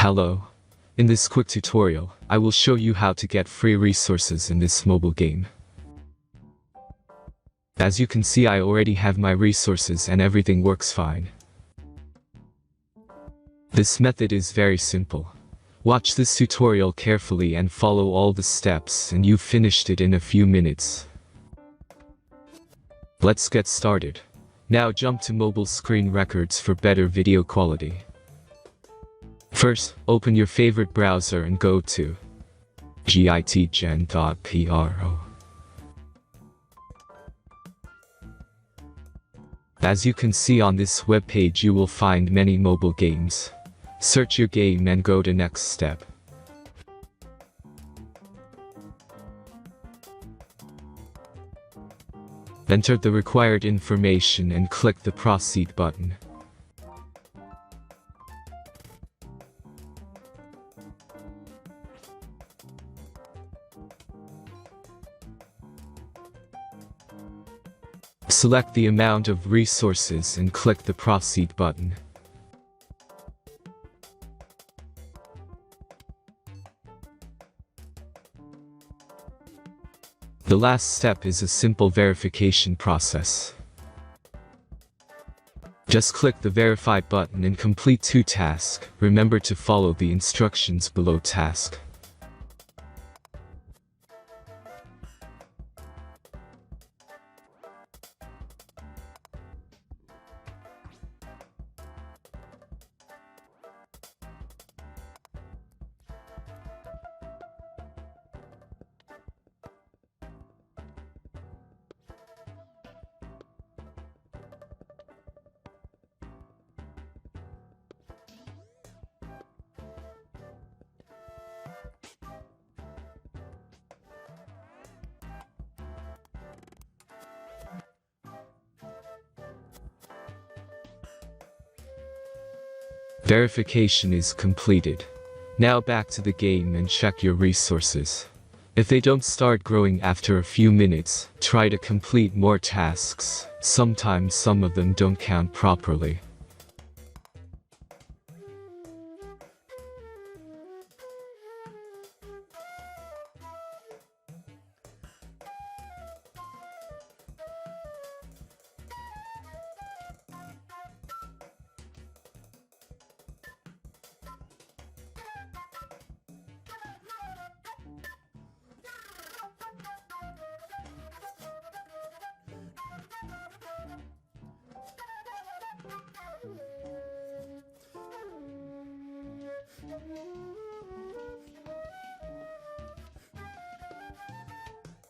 Hello. In this quick tutorial, I will show you how to get free resources in this mobile game. As you can see, I already have my resources and everything works fine. This method is very simple. Watch this tutorial carefully and follow all the steps and you've finished it in a few minutes. Let's get started. Now jump to mobile screen records for better video quality. First, open your favorite browser and go to gitgen.pro. As you can see on this webpage, you will find many mobile games. Search your game and go to next step. Enter the required information and click the proceed button. Select the amount of resources and click the proceed button. The last step is a simple verification process. Just click the verify button and complete 2 tasks. Remember to follow the instructions below task. Verification is completed. Now back to the game and check your resources. If they don't start growing after a few minutes, try to complete more tasks. Sometimes some of them don't count properly.